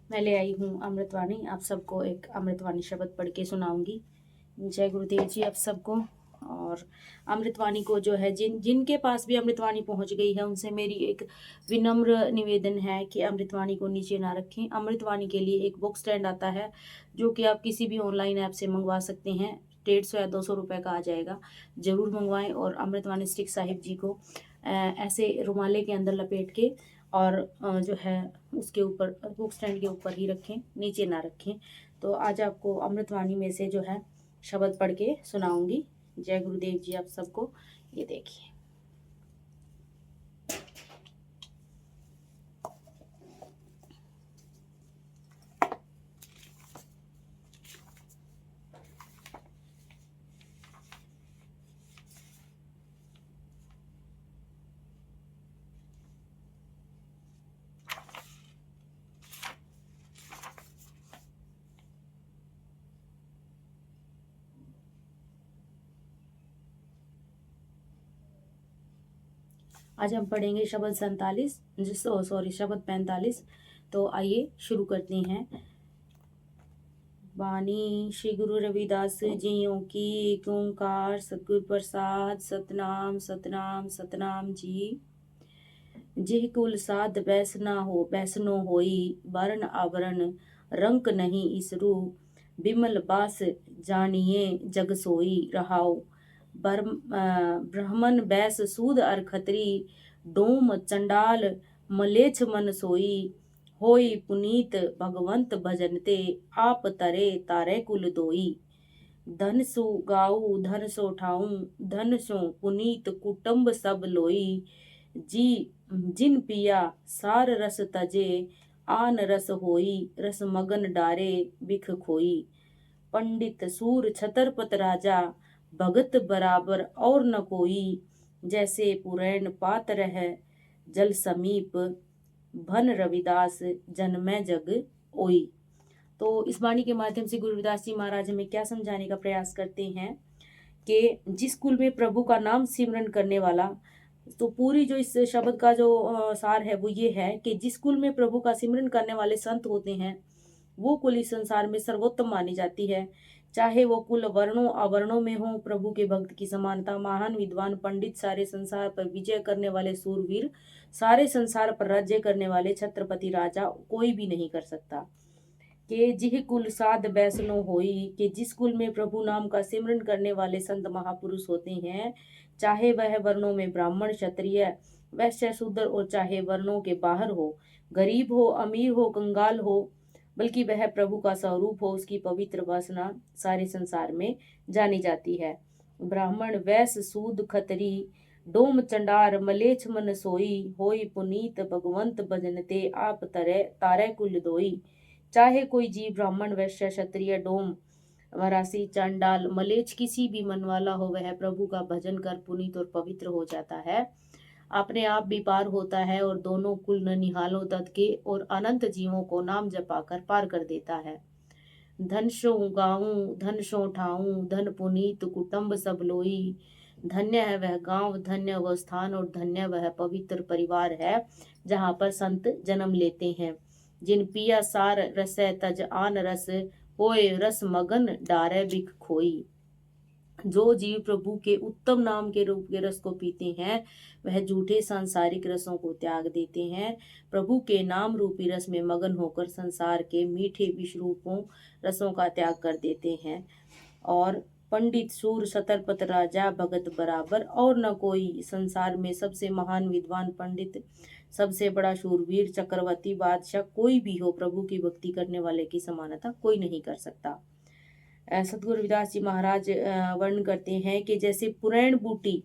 मैं ले आई हूँ अमृतवाणी। आप सबको एक अमृतवाणी शब्द पढ़ के सुनाऊंगी। जय गुरुदेव जी आप सबको। और अमृतवाणी को जो है जिनके पास भी अमृतवाणी पहुंच गई है उनसे मेरी एक विनम्र निवेदन है कि अमृतवाणी को नीचे ना रखें। अमृतवाणी के लिए एक बुक स्टैंड आता है जो कि आप किसी भी ऑनलाइन ऐप से मंगवा सकते हैं। 150 या 200 रुपये का आ जाएगा। ज़रूर मंगवाएं। और अमृतवाणी स्टिक साहिब जी को ऐसे रुमाले के अंदर लपेट के और जो है उसके ऊपर बुक स्टैंड के ऊपर ही रखें, नीचे ना रखें। तो आज आपको अमृतवाणी में से जो है शब्द पढ़ के सुनाऊंगी। जय गुरुदेव जी आप सबको। ये देखिए, आज हम पढ़ेंगे शब्द 47 शब्द 45। तो आइए शुरू करते हैं। वाणी श्री गुरु रविदास जियों की। एक ओंकार सतगुर प्रसाद। सतनाम सतनाम सतनाम जी। जिह कुल साध बैसनो होई। वर्ण आवरण रंक नहीं इसरु। बिमल बास जानिए जग सोई रहाओ। ब्राह्मण बैस सूद अर खत्री। डोम चंडाल मलेच्छ मन सोई। होई पुनीत भगवंत भजनते। आप तरे तारे कुल दोई। धन सु गाऊ धन सो ठाऊं। धन सो पुनीत कुटुंब सब लोई। जी जिन पिया सार रस तजे। आन रस होई रस मगन डारे बिख खोई। पंडित सूर छतरपत राजा। भगत बराबर और न कोई। जैसे पुरैन पात्र है जल समीप। भन रविदास जन्मै जग ओई। तो इस वाणी के माध्यम से गुरु रविदास जी महाराज हमें क्या समझाने का प्रयास करते हैं कि जिस कुल में प्रभु का नाम सिमरन करने वाला। तो पूरी जो इस शब्द का जो सार है वो ये है कि जिस कुल में प्रभु का सिमरन करने वाले संत होते हैं वो कुल इस संसार में सर्वोत्तम मानी जाती है। चाहे वो कुल वर्णों अवर्णों में हो, प्रभु के भक्त की समानता, महान विद्वान पंडित, सारे संसार पर विजय करने वाले सूरवीर, सारे संसार पर राज्य करने वाले छत्रपति राजा कोई भी नहीं कर सकता। कि जिह कुल साध बैसनो होई। कि जिस कुल में प्रभु नाम का सिमरन करने वाले संत महापुरुष होते हैं, चाहे वह वर्णों में ब्राह्मण क्षत्रिय वैश्य शूद्र और चाहे वर्णों के बाहर हो, गरीब हो अमीर हो कंगाल हो, बल्कि वह प्रभु का स्वरूप हो, उसकी पवित्र वासना सारे संसार में जानी जाती है। ब्राह्मण वैश्य सूद खतरी। डोम चंडार मलेच्छ मन सोई। होई पुनीत भगवंत भजनते। आप तरे तारे कुल दोई। चाहे कोई जीव ब्राह्मण वैश्य क्षत्रिय डोम वरासी चांडाल मलेच्छ किसी भी मन वाला हो, वह प्रभु का भजन कर पुनीत और पवित्र हो जाता है, अपने आप भी पार होता है और दोनों कुल ननिहालों तक के और अनंत जीवों को नाम जपाकर पार कर देता है। धन सो गाऊं धन सो ठाऊं। धन पुनीत कुटुंब सब लोई। धन्य है वह गांव, धन्य वह स्थान और धन्य वह पवित्र परिवार है जहाँ पर संत जन्म लेते हैं। जिन पिया सार रस तज आन रस। होए रस मगन डारे बिख खोई। जो जीव प्रभु के उत्तम नाम के रूप के रस को पीते हैं वह झूठे सांसारिक रसों को त्याग देते हैं। प्रभु के नाम रूपी रस में मगन होकर संसार के मीठे विष रूपों रसों का त्याग कर देते हैं। और पंडित सूर सतरपत राजा भगत बराबर और न कोई। संसार में सबसे महान विद्वान पंडित, सबसे बड़ा शूरवीर, चक्रवर्ती बादशाह कोई भी हो, प्रभु की भक्ति करने वाले की समानता कोई नहीं कर सकता। सतगुरु रविदास जी महाराज वर्णन करते हैं कि जैसे पुरैन बूटी,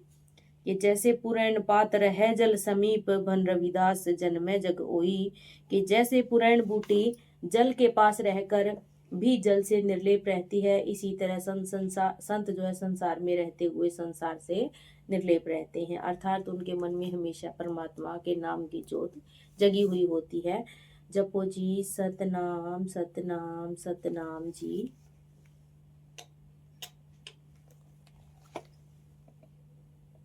ये जैसे पुरैन पात्र है जल समीप। भन रविदास जन्मै जग ओई। कि जैसे पुरैन बूटी जल के पास रहकर भी जल से निर्लेप रहती है, इसी तरह संत जो है संसार में रहते हुए संसार से निर्लेप रहते हैं, अर्थात उनके मन में हमेशा परमात्मा के नाम की ज्योत जगी हुई होती है। जपो जी सतनाम सतनाम सतनाम जी।